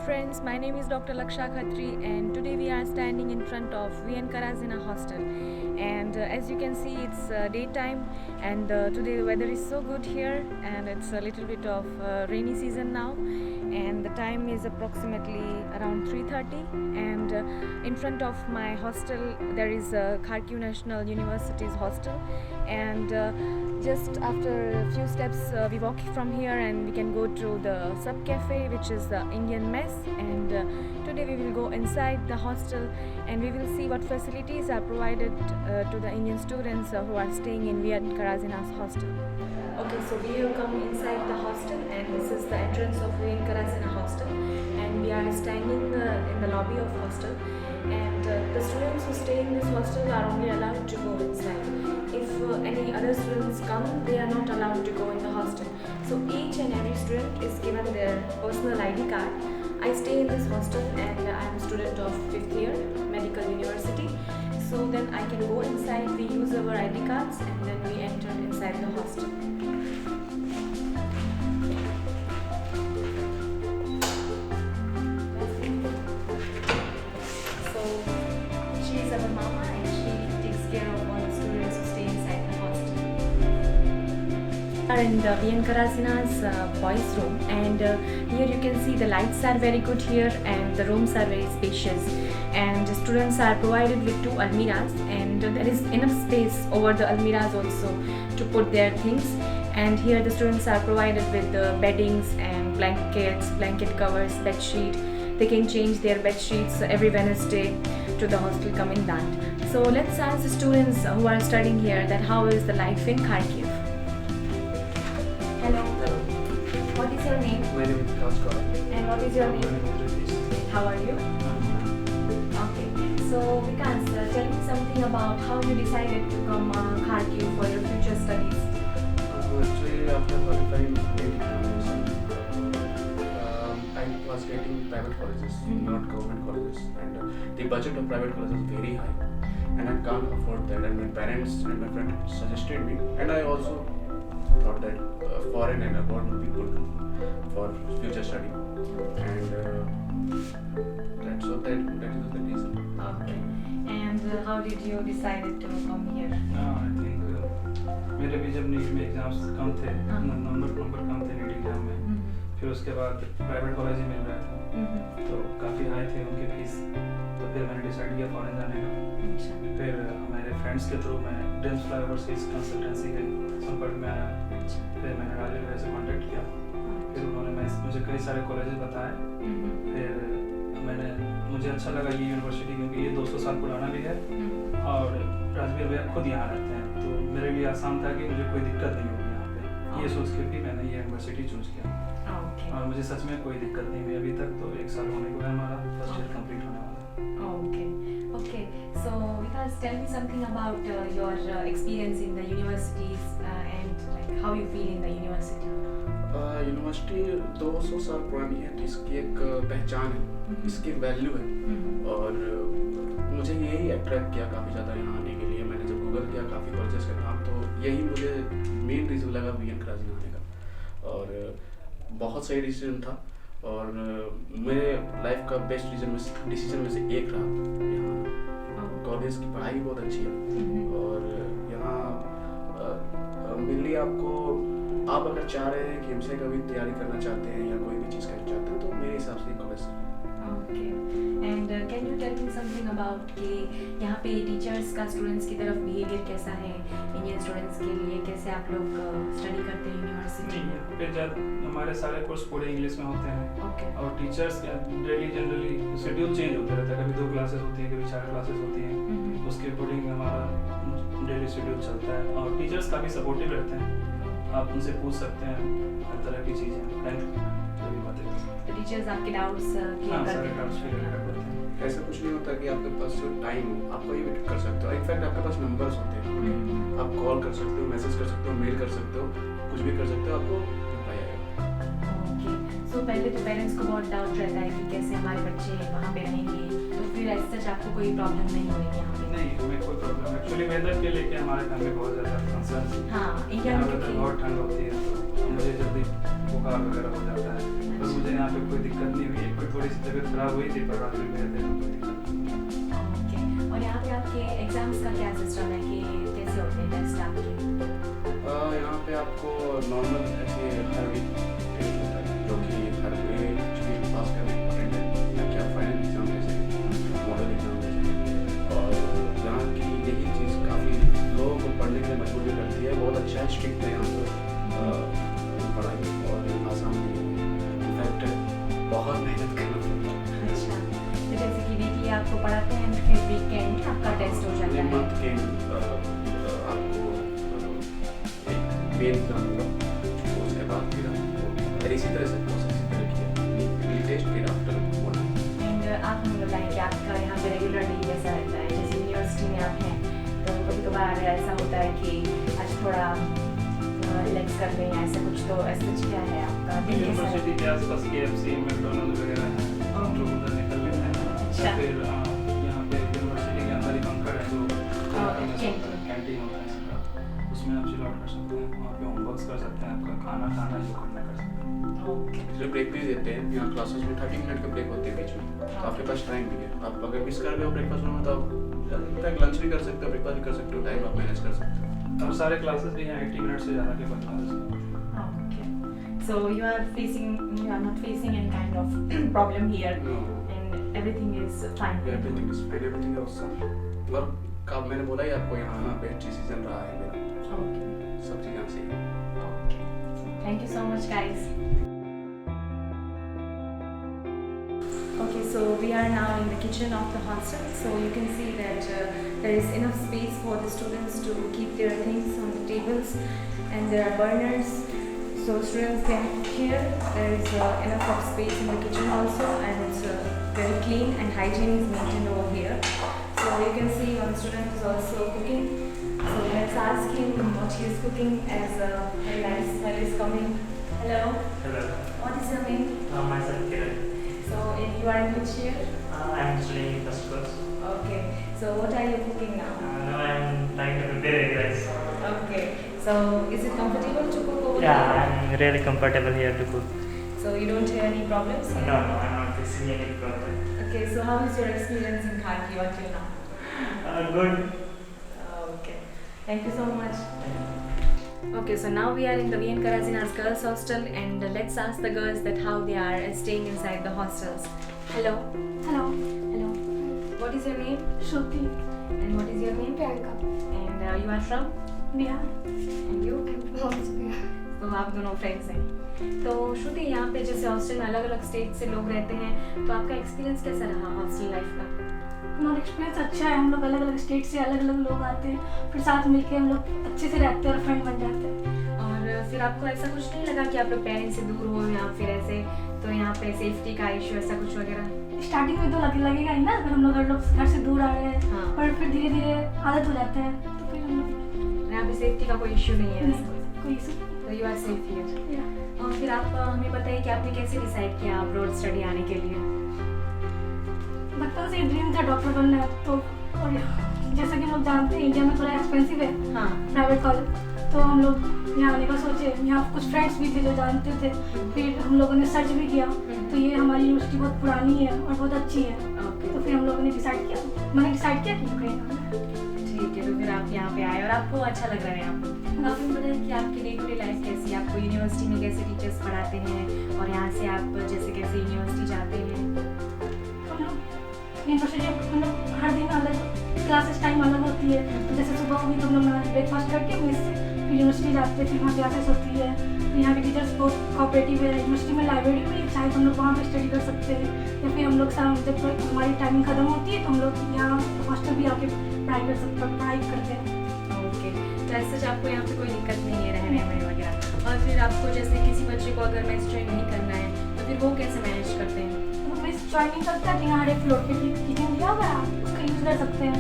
friends, my name is Dr. Laksha Khatri and today we are standing in front of VN Karazina hostel, and as you can see it's daytime, and today the weather is so good here, and it's a little bit of rainy season now, and the time is approximately around 3:30, and in front of my hostel there is Kharkiv National University's hostel, and just after a few steps we walk from here and we can go to the sub cafe, which is the Indian mess, and today we will go inside the hostel and we will see what facilities are provided to the Indian students who are staying in VN Karazina's hostel. Okay, so we have come inside the hostel and this is the entrance of VN Karazina hostel, and we are standing in the lobby of hostel, and the students who stay in this hostel are only allowed to go inside. If any other students come, they are not allowed to go in the hostel. So each and every student is given their personal ID card. I stay in this hostel and I am a student of 5th year Medical University. So then I can go inside, we use our ID cards and then we enter inside the hostel. So she is our mama and she takes care of all the students who stay inside the hostel. We are in the VN Karazina's boys room, and here you can see the lights are very good here and the rooms are very spacious, and the students are provided with 2 almiras, and there is enough space over the almiras also to put their things, and here the students are provided with the beddings and blankets, blanket covers, bed sheet. They can change their bed sheets every Wednesday to the hostel commandant. So let's ask the students who are studying here that how is the life in Kharkiv. Hello. What is your name? My name is Kaskar. And what is your My name? name is Ritesh. How are you? Okay. So Vikas, tell me something about how you decided to come Kharkiv for your future studies. Actually, after qualifying GATE examination, I was getting private colleges, not government colleges, and the budget of private colleges is very high, and I can't afford that. And my parents and my friend suggested me, and I also thought that foreign and abroad would be good for future study, and that is the reason. Okay. And how did you decide to come here? I think मेरे भी जब NEET में exams कम थे, हाँ। Number कम थे NEET exam में, फिर उसके बाद प्राइवेट कॉलेज ही मिल रहे थे, तो काफ़ी हाई थे उनके फीस, तो फिर मैंने डिसाइड किया फॉरेन जाने का। अच्छा। फिर मेरे फ्रेंड्स के थ्रू मैं ड्रीम्स फ्लाई ओवरसीज कंसल्टेंसी के संपर्क में आया, फिर मैंने राजीव भाई से कॉन्टेक्ट किया, फिर उन्होंने मुझे कई सारे कॉलेजेस बताए, फिर मुझे अच्छा लगा ये यूनिवर्सिटी क्योंकि ये 200 साल पुराना भी है और राजवीर भैया खुद यहाँ रहते हैं, तो मेरे लिए आसान था कि मुझे कोई दिक्कत नहीं होगी यहाँ पे, ये सोच के भी मैंने ये यूनिवर्सिटी चूज किया। Okay. और मुझे सच में कोई दिक्कत नहीं हुई अभी तक, तो 1 साल होने को है हमारा, फर्स्ट ईयर कंप्लीट होने वाला है। Okay. Okay. So Vikas, tell me something about your experience in the universities and like how you feel in the university. University 200 साल पुरानी है, तो इसकी एक पहचान है, इसकी वैल्यू है, और मुझे यही अट्रैक्ट किया काफ़ी ज़्यादा यहाँ आने के लिए। मैंने जब गूगल किया काफ़ी कॉलेजेस का नाम, तो यही मुझे मेन रीज़न लगा VN Karazina आने का, और बहुत सही डिसीजन था, और मेरे लाइफ का बेस्ट डिसीजन में से एक रहा। यहाँ कॉलेज की पढ़ाई बहुत अच्छी है, और यहाँ मेनली आप अगर चाह रहे हैं कि एमसीए का भी तैयारी करना चाहते हैं या कोई भी चीज़ करना चाहते हैं, तो मेरे हिसाब से कॉलेज है। Okay. And can you tell me something about कि यहाँ पे टीचर्स का स्टूडेंट्स की तरफ बिहेवियर कैसा है, इंडियन स्टूडेंट्स के लिए कैसे आप लोग स्टडी करते हैं यूनिवर्सिटी नहीं, में? यहाँ पे जब हमारे सारे कोर्स पूरे इंग्लिश में होते हैं, Okay. और टीचर्स का डेली जनरली शेड्यूल चेंज होता रहता है, कभी 2 क्लासेस होती हैं, कभी 4 क्लासेस होती हैं, उसके अकॉर्डिंग हमारा डेली शेड्यूल चलता है, और टीचर्स काफ़ी सपोर्टिव रहते हैं, आप उनसे पूछ सकते हैं हर तरह की चीज़ें, जो भी बातें कर सकते हैं। तो टीचर्स आपके डाउट्स हाँ, क्लियर सारे करते डाउट्स हैं? क्लियर करते हैं। ऐसा कुछ नहीं होता कि आपके पास जो टाइम हो आप कोई भी कर सकते हो। इनफैक्ट आपके पास नंबर्स होते हैं, आप कॉल कर सकते हो, मैसेज कर सकते हो, मेल कर सकते हो, कुछ भी कर सकते हो, आपको रिप्लाई आएगा। Okay. So पहले तो पेरेंट्स को बहुत डाउट रहता है कि कैसे हमारे बच्चे वहाँ पे रहेंगे, तो फिर ऐसा सच आपको कोई प्रॉब्लम नहीं होगी यहाँ पे? नहीं, हमें कोई प्रॉब्लम एक्चुअली वेदर के लेके हमारे फैमिली बहुत ज़्यादा कंसर्न है। हाँ, इंडिया यहाँ में वेदर बहुत ठंड होती है, तो मुझे जल्दी बुखार वगैरह हो जाता है, पर मुझे यहाँ पे कोई दिक्कत नहीं हुई। कोई थोड़ी सी तबीयत खराब हुई थी पर रात में मेरे दिन कोई दिक्कत नहीं। ओके, और यहाँ पे आपके एग्जाम्स का क्या सिस्टम है कि कैसे होते हैं टेस्ट आपके? यहाँ पे आपको नॉर्मल ऐसे हर वीक टेस्ट होता है, जो कि हर वीक पास करना इम्पोर्टेंट है, ताकि आप फाइनल एग्जाम दे सकें, मॉडल एग्जाम दे सकें। और यहाँ की यही चीज़ काफ़ी लोगों को पढ़ने के लिए मजबूर भी करती है। बहुत अच्छा है, स्ट्रिक्ट है यहाँ पर पढ़ाई और आसान भी है। इनफैक्ट बहुत मेहनत करना पड़ता है। अच्छा, तो जैसे कि वीकली आपको पढ़ाते हैं, फिर वीकेंड आपका टेस्ट हो जाता है। मंथ के आपको मेन एग्जाम होगा, तो उसके बाद फिर आपको इसी तरह से प्रोसेस इसी तरह की टेस्ट फिर आफ्टर होना। एंड आप हमें बताएं कि आपका यहाँ पे रेगुलरली कैसा रहता है? जैसे यूनिवर्सिटी में आप हैं तो कभी कभार ऐसा होता है कि आज थोड़ा रिलैक्स कर लें या ऐसा कुछ, तो ऐसा कुछ क्या है आपका दिन कैसा रहता यूनिवर्सिटी के आसपास KFC, मैकडॉनल्ड्स वगैरह हैं, हम लोग उधर निकल लेते हैं। अच्छा। या फिर यहाँ पे यूनिवर्सिटी के अंदर ही बंकर है जो कैंटीन होता है इसका, उसमें आप चिल आउट कर सकते हैं, वहाँ पे होमवर्क कर सकते हैं, आपका खाना खाना जो करना कर सकते हैं। ओके, इसलिए ब्रेक भी देते हैं यहाँ क्लासेस में, 30 मिनट का ब्रेक होते हैं बीच में, तो आपके पास टाइम भी है। आप अगर मिस कर रहे हो ब्रेकफास्ट में तो आप लंच भी कर सकते हो, ब्रेकफास्ट भी कर सकते हो, टाइम आप मैनेज कर सकते हो। और सारे क्लासेस भी हैं 80 मिनट से ज़्यादा के बंद हैं। okay. So you are not facing any kind of problem here, No. and everything is fine. Everything is fine, everything is awesome. Work का मैंने बोला ही आपको, यहाँ पे डिसीजन रहा है मेरा, Okay. सब चीज़ यहाँ से ही है। Okay. Thank you so much, guys. Okay, so we are now in the kitchen of the hostel. So you can see that there is enough space for the students to keep their things on the tables, and there are burners. So students can here. There is enough of space in the kitchen also, and it's very clean and hygiene is maintained over here. So you can see one student is also cooking. So let's ask him what he is cooking, as a very nice smell is coming. Hello. Hello, What is your name? myself Kiran. So you are in which year? I am studying in first class. Okay. So what are you cooking now? Now I am trying to prepare egg rice. Okay. So is it comfortable to cook over Yeah, here? I am really comfortable here to cook. So you don't have any problems? No, I am not facing any problem. Okay. So how is your experience in Kharkiv until now? Good. Okay. Thank you so much. Okay, so now we are in the VN Karazina's girls hostel, and let's ask the girls that how they are staying inside the hostels. Hello. Hello, Hello. What is your name? Shruti, And what is your name? Priyanka, And you are from? Bihar, And you? also Bihar. तो आप दोनों friends हैं। तो श्रुति, यहाँ पे जैसे hostel में अलग अलग स्टेट से लोग रहते हैं, तो आपका एक्सपीरियंस कैसा रहा हॉस्टल लाइफ का? हमारा एक्सपीरियंस अच्छा है। हम लोग अलग अलग स्टेट से अलग अलग लोग आते हैं, फिर साथ मिलके हम लोग अच्छे से रहते हैं और फ्रेंड बन जाते हैं। और फिर आपको ऐसा कुछ नहीं लगा कि आप लोग पेरेंट्स से दूर हो या फिर ऐसे, तो यहाँ पे सेफ्टी का इशू ऐसा कुछ वगैरह? स्टार्टिंग में तो लगेगा ही ना, अगर हम लोग घर से दूर आ रहे हैं, हाँ। और फिर धीरे धीरे आदत हो जाते हैं, तो फिर हम लोग यहाँ पे सेफ्टी का कोई इशू नहीं है ऐसा? कोई इशू तो यू आर सेफ हियर। या और फिर आप हमें बताइए कि आपने कैसे डिसाइड किया अब्रॉड स्टडी आने के लिए? बचपन से ड्रीम था डॉक्टर बनना, तो और जैसा कि हम लोग जानते हैं इंडिया में थोड़ा एक्सपेंसिव है हाँ। प्राइवेट कॉलेज, तो हम लोग यहाँ आने का सोचे। यहाँ कुछ फ्रेंड्स भी थे जो जानते थे, फिर हम लोगों ने सर्च भी किया, तो ये हमारी यूनिवर्सिटी बहुत पुरानी है और बहुत अच्छी है, ओके, तो फिर हम लोगों ने डिसाइड किया, मैंने डिसाइड किया कि ठीक है। तो फिर आप यहाँ पे आए और आपको अच्छा लग रहा है यहाँ पे। आप हमें बताइए कि आपकी डे टू डे लाइफ कैसी है? आपको यूनिवर्सिटी में कैसे टीचर्स पढ़ाते हैं, और यहाँ से आप जैसे कैसे यूनिवर्सिटी जाते हैं? यूनिवर्सिटी मतलब हर दिन अलग क्लासेस टाइम अलग होती है, तो जैसे सुबह हुई तो हम लोग ब्रेकफास्ट करके मेस से फिर यूनिवर्सिटी जाते हैं, फिर वहाँ क्लासेस होती है। तो यहाँ के टीचर्स बहुत कोऑपरेटिव है। यूनिवर्सिटी में लाइब्रेरी भी चाहे तो हम लोग वहाँ पे स्टडी कर सकते हैं, या फिर हम लोग जब हमारी टाइमिंग खत्म होती है तो हम लोग यहाँ हॉस्टल भी आके पढ़ाई करते हैं। ओके, तो ऐसे आपको यहाँ पे कोई दिक्कत नहीं है रहने में वगैरह? और फिर आपको जैसे किसी बच्चे को अगर मेस ज्वाइन नहीं करना है, तो फिर वो कैसे मैनेज करते हैं? तो मेस ज्वाइन नहीं करता है, यहाँ हर एक फ्लोर पे किचन दिया हुआ है, आप उसका यूज़ कर सकते हैं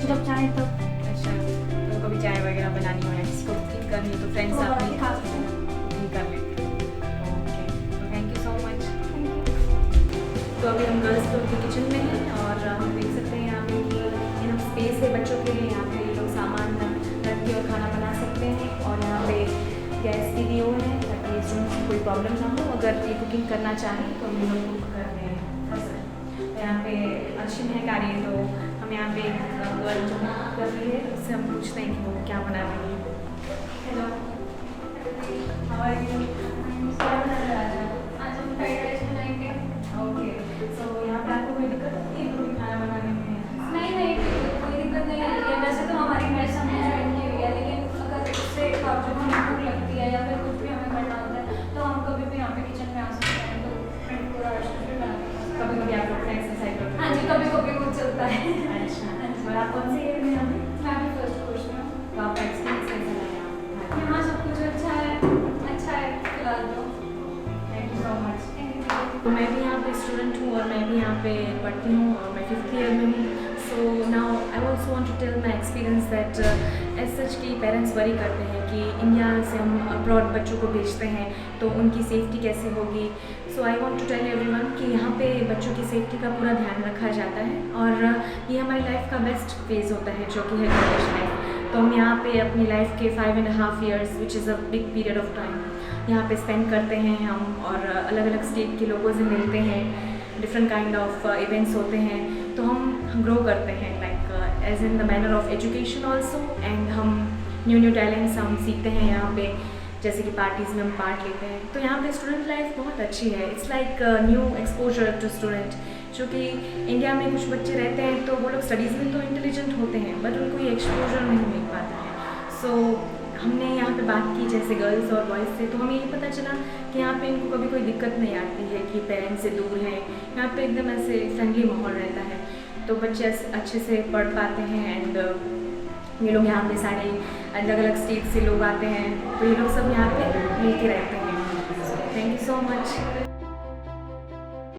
जब चाहें तब। अच्छा, तो कभी चाय वगैरह बनानी हो या किसी को कुकिंग करनी हो तो फ्रेंड्स वो आप बना के खा सकते हैं। कुकिंग कर लेते हैं। ओके, तो thank you so much. Thank you. तो अभी हम गर्ल्स फ्लोर के किचन में हैं, और हम देख सकते हैं यहाँ पे कि इनफ स्पेस है बच्चों के लिए। यहाँ पे ये लोग सामान रख के और खाना बना सकते हैं, और यहाँ पे गैस भी दी हुई है ताकि स्टूडेंट्स को कोई प्रॉब्लम ना हो, अगर ये कुकिंग करना चाहें तो हम लोग कुक करते हैं। तो यहाँ पे अच्छी महक आ रही है, तो हम यहाँ पे एक गर्ल जो कर रही है उससे हम पूछते हैं कि वो क्या बना रही है। Hello, how are you? क्या बना रहे हैं आज आप? आज हम फ्राइड राइस बनाएंगे। ओके, सो यहाँ पे आपको कोई दिक्कत होती है कोई खाना बनाने में? नहीं, कोई दिक्कत नहीं आती है। वैसे तो हमारी मेस हमने ज्वाइन की हुई है, लेकिन अगर उससे जब हमें भूख लगती है या फिर कुछ भी हमें करना होता है तो हम कभी भी यहाँ पे किचन में आ सकते हैं, तो पूरा रेस्टोरेंट बना के खा सकते हैं। कभी कभी आप लोग फ्रेंड्स के साथ होते हाँ जी, कभी कभी कुछ चलता है। अच्छा, और आप कौन से ईयर में हैं अभी? मैं भी फर्स्ट कोर्स में हूँ। तो आपका एक्सपीरियंस कैसा रहा यहाँ? यहाँ सब कुछ अच्छा है फिलहाल तो। Thank you so much. Thank you. तो मैं भी यहाँ पे स्टूडेंट हूँ और मैं भी यहाँ पे पढ़ती हूँ और मैं 5th ईयर में हूँ। So now I also want to tell my experience that as such की पेरेंट्स वरी करते हैं कि इंडिया से हम अब्रॉड बच्चों को भेजते हैं तो उनकी सेफ्टी कैसे होगी। So I want to tell everyone कि यहाँ पे बच्चों की सेफ्टी का पूरा ध्यान रखा जाता है और ये हमारी लाइफ का बेस्ट फेज़ होता है जो कि है कॉलेज लाइफ। तो हम यहाँ पे अपनी लाइफ के 5.5 years which is a big period of time यहाँ पे स्पेंड करते हैं हम, और अलग अलग स्टेट के लोगों से मिलते हैं, डिफरेंट काइंड ऑफ इवेंट्स होते हैं, तो हम ग्रो करते हैं like as in the manner of education also, and हम न्यू टैलेंट्स हम सीखते हैं यहाँ पे, जैसे कि पार्टीज़ में हम पार्ट लेते हैं। तो यहाँ पे स्टूडेंट लाइफ बहुत अच्छी है। It's like new exposure to student, जो कि इंडिया में कुछ बच्चे रहते हैं तो वो लोग स्टडीज़ में तो इंटेलिजेंट होते हैं बट उनको ये एक्सपोजर नहीं मिल पाता है। सो हमने यहाँ पे बात की जैसे गर्ल्स और बॉयज़ से, तो हमें ये पता चला कि यहाँ पे इनको कभी कोई दिक्कत नहीं आती है कि पेरेंट्स से दूर हैं। यहाँ पे एकदम ऐसे फ्रेंडली माहौल रहता है, तो बच्चे अच्छे से पढ़ पाते हैं। एंड ये लोग यहाँ पे सारे अलग अलग स्टेट से लोग आते हैं, तो ये लोग सब यहाँ पे मिल के रहते हैं। Thank you so much.